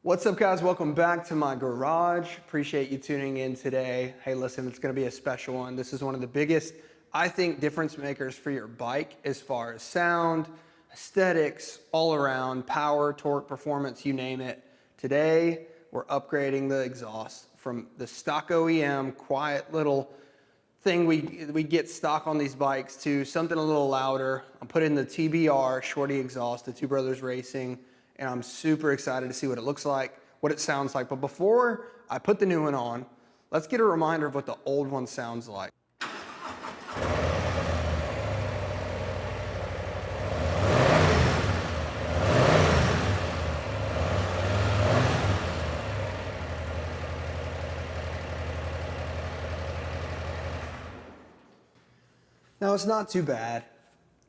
What's up, guys? Welcome back to my garage. Appreciate you tuning in today. Hey, listen, it's going to be a special one. This is one of the biggest, I think, difference makers for your bike as far as sound, aesthetics, all around, power, torque, performance, you name it. Today, we're upgrading the exhaust from the stock OEM, quiet little thing we get stock on these bikes to something a little louder. I'm putting the TBR Shorty exhaust, the Two Brothers Racing, and I'm super excited to see what it looks like, what it sounds like. But before I put the new one on, let's get a reminder of what the old one sounds like. No, it's not too bad.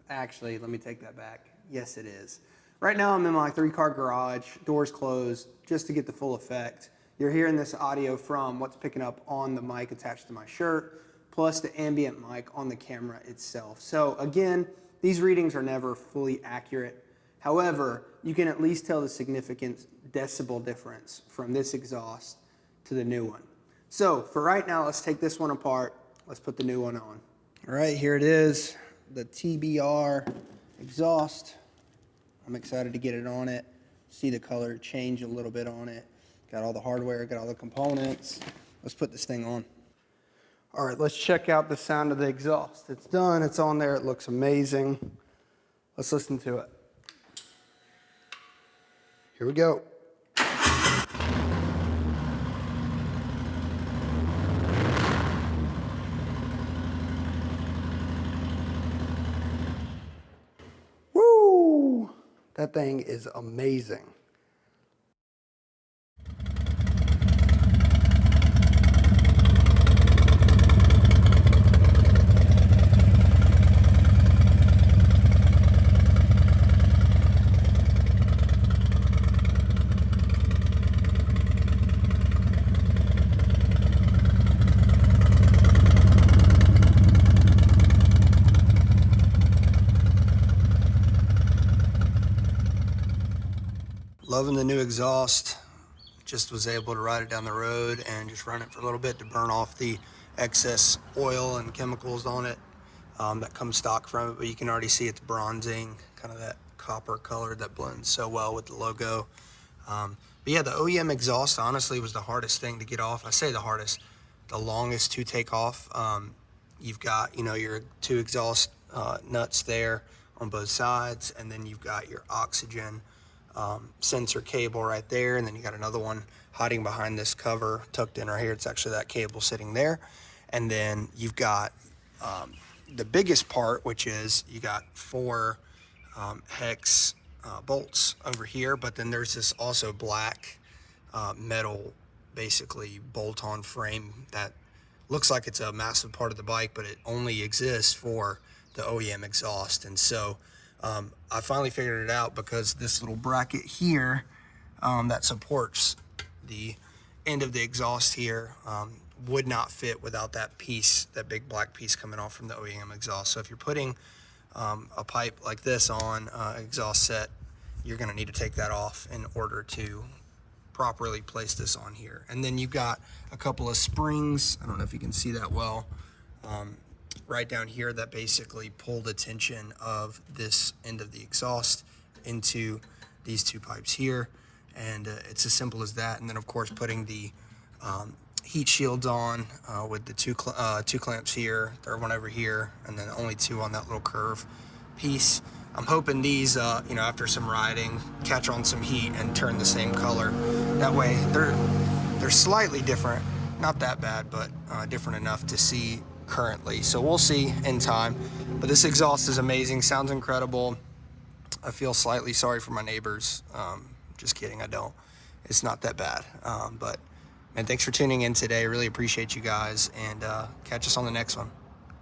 Actually, let me take that back. Yes, it is. Right now I'm in my 3-car garage, doors closed, just to get the full effect. You're hearing this audio from what's picking up on the mic attached to my shirt, plus the ambient mic on the camera itself. So again, these readings are never fully accurate. However, you can at least tell the significant decibel difference from this exhaust to the new one. So for right now, let's take this one apart. Let's put the new one on. All right, here it is, the TBR exhaust. I'm excited to get it on it, see the color change a little bit on it. Got all the hardware, got all the components. Let's put this thing on. All right, let's check out the sound of the exhaust. It's done, it's on there, it looks amazing. Let's listen to it. Here we go. That thing is amazing. Loving the new exhaust. Just was able to ride it down the road and just run it for a little bit to burn off the excess oil and chemicals on it that comes stock from it. But you can already see it's bronzing, kind of that copper color that blends so well with the logo. But yeah, the OEM exhaust honestly was the hardest thing to get off. I say the hardest, the longest to take off. You've got, your 2 exhaust nuts there on both sides, and then you've got your oxygen sensor cable right there, and then you got another one hiding behind this cover tucked in right here. It's actually that cable sitting there. And then you've got the biggest part, which is you got 4 hex bolts over here, but then there's this also black metal basically bolt-on frame that looks like it's a massive part of the bike, but it only exists for the OEM exhaust. And so I finally figured it out because this little bracket here that supports the end of the exhaust here would not fit without that piece, that big black piece coming off from the OEM exhaust. So if you're putting a pipe like this on an exhaust set, you're going to need to take that off in order to properly place this on here. And then you've got a couple of springs, I don't know if you can see that well, right down here that basically pull the tension of this end of the exhaust into these 2 pipes here. And it's as simple as that. And then of course putting the heat shields on with the two clamps here, third one over here, and then only 2 on that little curve piece. I'm hoping these, after some riding, catch on some heat and turn the same color. That way they're slightly different, not that bad, but different enough to see currently. So we'll see in time. But this exhaust is amazing, sounds incredible. I feel slightly sorry for my neighbors. Just kidding, I don't. It's not that bad. But man, thanks for tuning in today. Really appreciate you guys, and catch us on the next one.